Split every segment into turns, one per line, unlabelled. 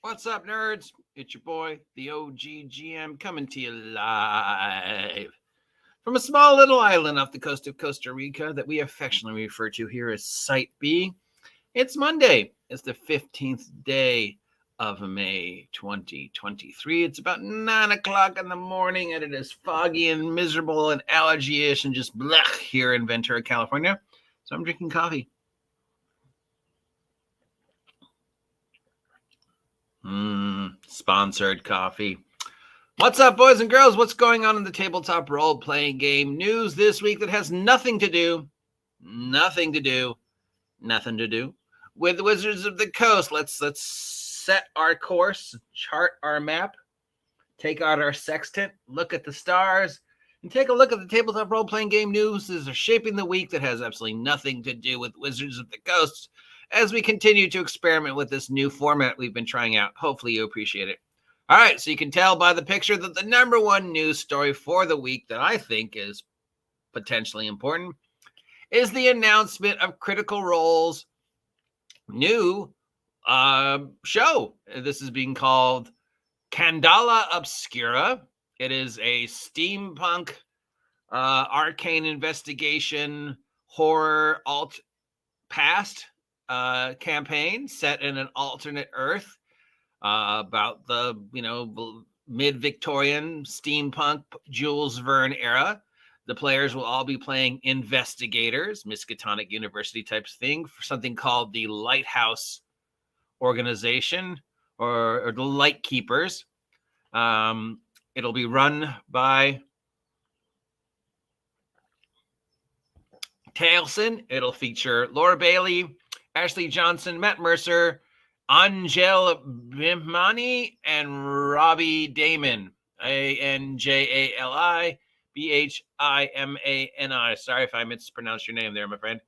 What's up, nerds? It's your boy, the OG coming to you live from a small little island off the coast of Costa Rica that we affectionately refer to here as Site B. It's Monday. It's the 15th day of May 2023. It's about 9 o'clock in the morning, and it is foggy and miserable and allergy-ish and just blech here in Ventura, California. So I'm drinking coffee. Sponsored coffee. What's up, boys and girls? What's going on in the tabletop role-playing game news this week that has nothing to do with the Wizards of the Coast? Let's set our course, chart our map, take out our sextant, look at the stars, and take a look at the tabletop role-playing game news that are shaping the week that has absolutely nothing to do with Wizards of the Coast as we continue to experiment with this new format we've been trying out. Hopefully you appreciate it. All right, so you can tell by the picture that the number one news story for the week that I think is potentially important is the announcement of Critical Role's new show. This is being called Candela Obscura. It is a steampunk arcane investigation horror alt past campaign set in an alternate Earth about the mid-Victorian steampunk Jules Verne era. The players will all be playing investigators, Miskatonic University types thing, for something called the Lighthouse Organization or the Light Keepers. It'll be run by Taleson. It'll feature Laura Bailey, Ashley Johnson, Matt Mercer, Angel Bimani, and Robbie Damon. ANJALIBHIMANI. Sorry if I mispronounced your name there, my friend.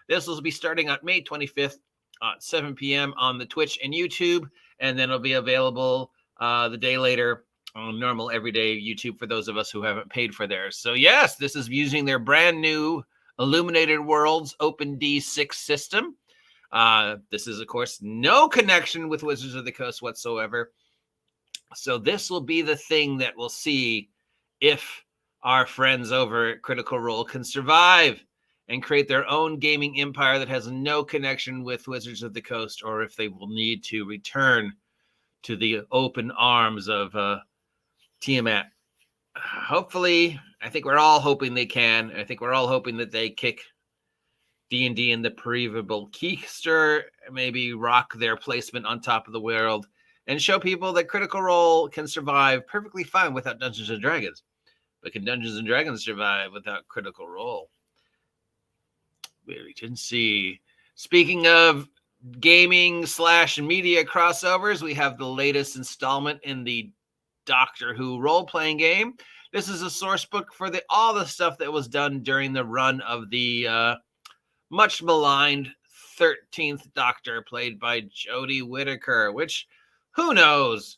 This will be starting on May 25th at 7 p.m. on the Twitch and YouTube, and then it'll be available the day later on normal everyday YouTube for those of us who haven't paid for theirs. So yes, this is using their brand new Illuminated Worlds OpenD6 system. This is, of course, no connection with Wizards of the Coast whatsoever. So this will be the thing that we'll see if our friends over at Critical Role can survive and create their own gaming empire that has no connection with Wizards of the Coast, or if they will need to return to the open arms of Tiamat. Hopefully, I think we're all hoping they can. I think we're all hoping that they kick D&D in the peripheral keister, maybe rock their placement on top of the world, and show people that Critical Role can survive perfectly fine without Dungeons & Dragons. But can Dungeons & Dragons survive without Critical Role? We didn't see. Speaking of gaming/media crossovers, we have the latest installment in the Doctor Who role-playing game. This is a source book for all the stuff that was done during the run of the much maligned 13th Doctor, played by Jodie Whittaker, which, who knows,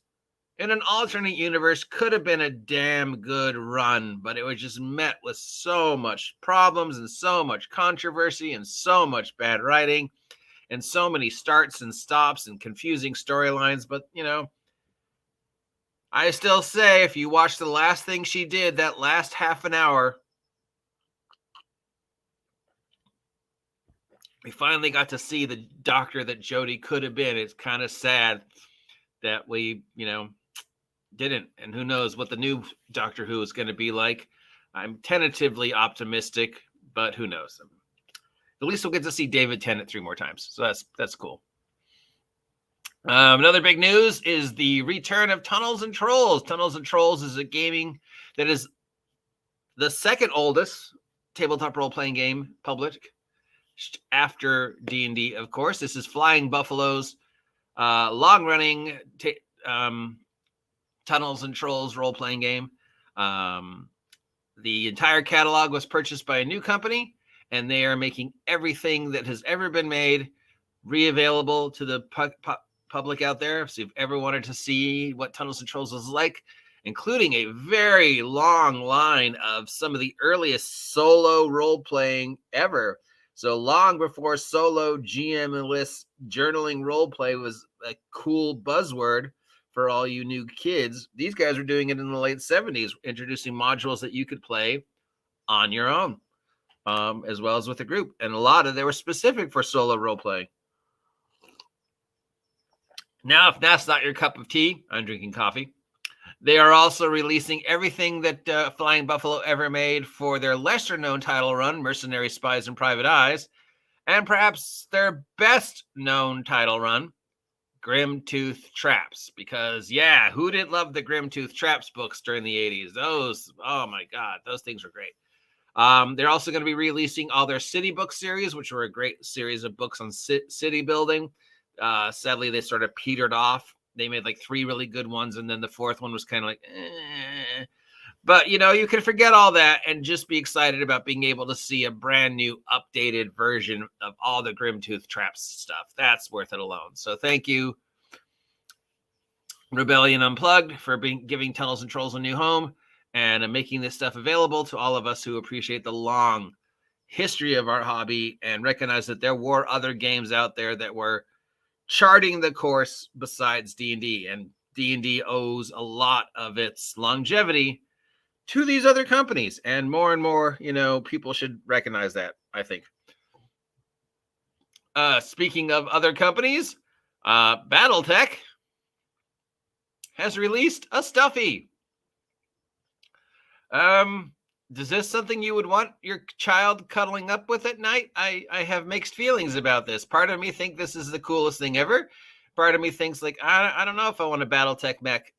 in an alternate universe could have been a damn good run, but it was just met with so much problems and so much controversy and so much bad writing and so many starts and stops and confusing storylines. But, I still say, if you watch the last thing she did, that last half an hour, we finally got to see the Doctor that Jodie could have been. It's kind of sad that we, didn't. And who knows what the new Doctor Who is going to be like. I'm tentatively optimistic, but who knows? At least we'll get to see David Tennant 3 more times. So that's cool. Another big news is the return of Tunnels and Trolls. Tunnels and Trolls is a gaming that is the second oldest tabletop role-playing game published after D&D, of course. This is Flying Buffalo's long-running Tunnels and Trolls role-playing game. The entire catalog was purchased by a new company, and they are making everything that has ever been made re-available to the public out there. So if you've ever wanted to see what Tunnels and Trolls was like, including a very long line of some of the earliest solo role-playing ever. So long before solo GM-less journaling roleplay was a cool buzzword for all you new kids, these guys were doing it in the late 70s, introducing modules that you could play on your own, as well as with a group. And a lot of they were specific for solo roleplay. Now, if that's not your cup of tea, I'm drinking coffee. They are also releasing everything that Flying Buffalo ever made for their lesser-known title run, Mercenary Spies and Private Eyes, and perhaps their best-known title run, Grimtooth Traps. Because, yeah, who didn't love the Grimtooth Traps books during the 80s? Those, oh my God, those things were great. They're also going to be releasing all their city book series, which were a great series of books on city building. Sadly, they sort of petered off. They made like 3 really good ones, and then the 4th one was kind of like, eh. But, you know, you can forget all that and just be excited about being able to see a brand new updated version of all the Grimtooth Traps stuff. That's worth it alone. So thank you, Rebellion Unplugged, for giving Tunnels and Trolls a new home and making this stuff available to all of us who appreciate the long history of our hobby and recognize that there were other games out there that were charting the course besides D&D, and D&D owes a lot of its longevity to these other companies, and more, you know, people should recognize that, I think. Speaking of other companies, BattleTech has released a Stuffy. Is this something you would want your child cuddling up with at night? I have mixed feelings about this. Part of me thinks this is the coolest thing ever. Part of me thinks, like, I don't know if I want a BattleTech mech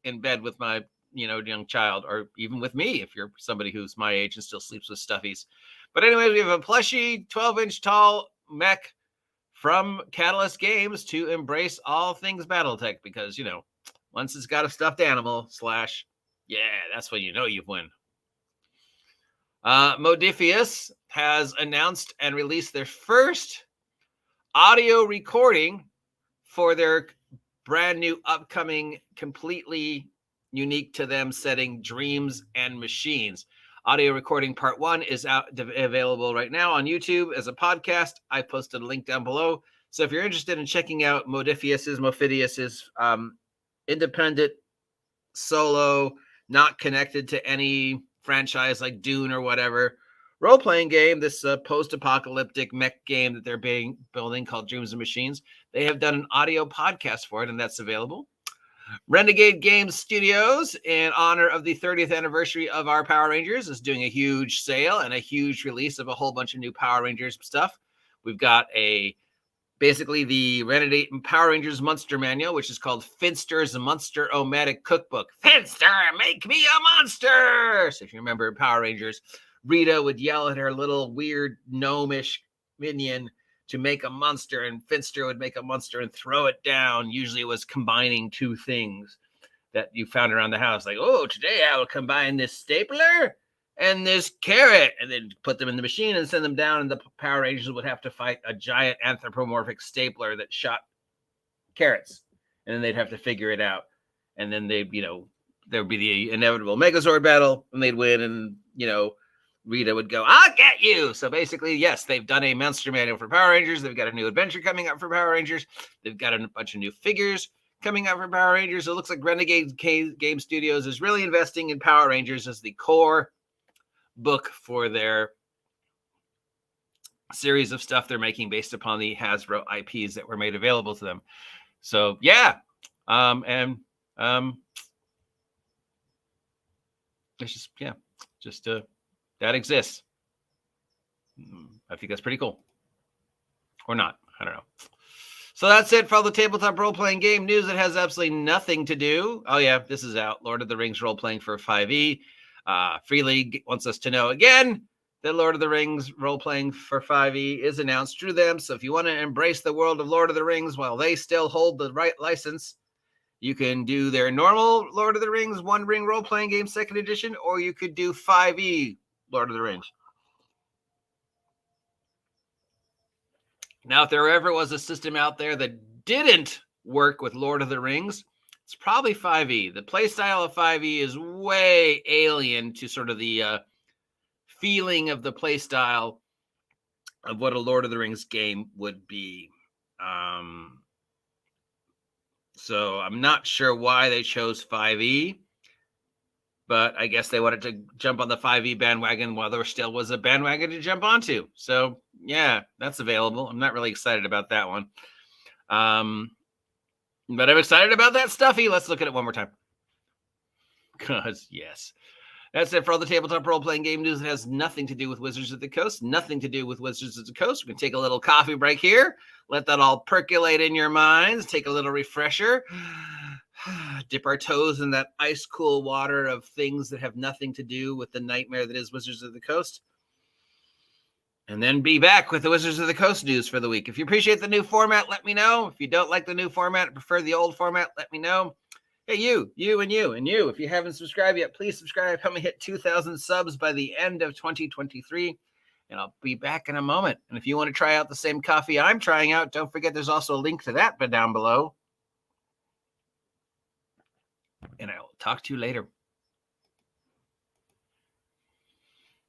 in bed with my, you know, young child, or even with me if you're somebody who's my age and still sleeps with stuffies. But anyway, we have a plushy 12-inch tall mech from Catalyst Games to embrace all things BattleTech, because, you know, once it's got a stuffed animal / yeah, that's when you know you've won. Modifius has announced and released their first audio recording for their brand new upcoming, completely unique to them setting, Dreams and Machines. Audio recording part 1 is available right now on YouTube as a podcast. I posted a link down below. So if you're interested in checking out Modifius's independent, solo, not connected to any franchise like Dune or whatever role-playing game, this post-apocalyptic mech game that they're building called Dreams and Machines, they have done an audio podcast for it, and that's available. Renegade Games Studios, in honor of the 30th anniversary of our Power Rangers, is doing a huge sale and a huge release of a whole bunch of new Power Rangers stuff. We've got basically the Renegade Power Rangers Monster Manual, which is called Finster's Monster-O-Matic Cookbook. Finster, make me a monster! So if you remember Power Rangers, Rita would yell at her little weird gnomish minion to make a monster, and Finster would make a monster and throw it down. Usually it was combining 2 things that you found around the house. Like, oh, today I will combine this stapler and this carrot, and then put them in the machine and send them down, and the Power Rangers would have to fight a giant anthropomorphic stapler that shot carrots, and then they'd have to figure it out. And then they'd, you know, there would be the inevitable Megazord battle, and they'd win, and, you know, Rita would go, I'll get you. So basically, yes, they've done a monster manual for Power Rangers. They've got a new adventure coming up for Power Rangers. They've got a bunch of new figures coming out for Power Rangers. It looks like Renegade Game Studios is really investing in Power Rangers as the core book for their series of stuff they're making based upon the Hasbro IPs that were made available to them. So, yeah. It's just, that exists. I think that's pretty cool. Or not. I don't know. So that's it for all the tabletop role-playing game news that has absolutely nothing to do. Oh, yeah, this is out. Lord of the Rings role-playing for 5e. Free League wants us to know again that Lord of the Rings role-playing for 5e is announced through them. So if you want to embrace the world of Lord of the Rings while they still hold the right license, you can do their normal Lord of the Rings One Ring role-playing game 2nd edition, or you could do 5e Lord of the Rings. Now, if there ever was a system out there that didn't work with Lord of the Rings, it's probably 5e. The playstyle of 5e is way alien to sort of the feeling of the playstyle of what a Lord of the Rings game would be. So I'm not sure why they chose 5e, but I guess they wanted to jump on the 5e bandwagon while there still was a bandwagon to jump onto. So yeah, that's available. I'm not really excited about that one. But I'm excited about that stuffy. Let's look at it one more time. Because yes. That's it for all the tabletop role-playing game news that has nothing to do with Wizards of the Coast, nothing to do with Wizards of the Coast. We can take a little coffee break here, let that all percolate in your minds, take a little refresher, dip our toes in that ice-cool water of things that have nothing to do with the nightmare that is Wizards of the Coast, and then be back with the Wizards of the Coast news for the week. If you appreciate the new format, let me know. If you don't like the new format, prefer the old format, let me know. Hey, you. If you haven't subscribed yet, please subscribe. Help me hit 2,000 subs by the end of 2023, and I'll be back in a moment. And if you want to try out the same coffee I'm trying out, don't forget there's also a link to that down below. And I will talk to you later.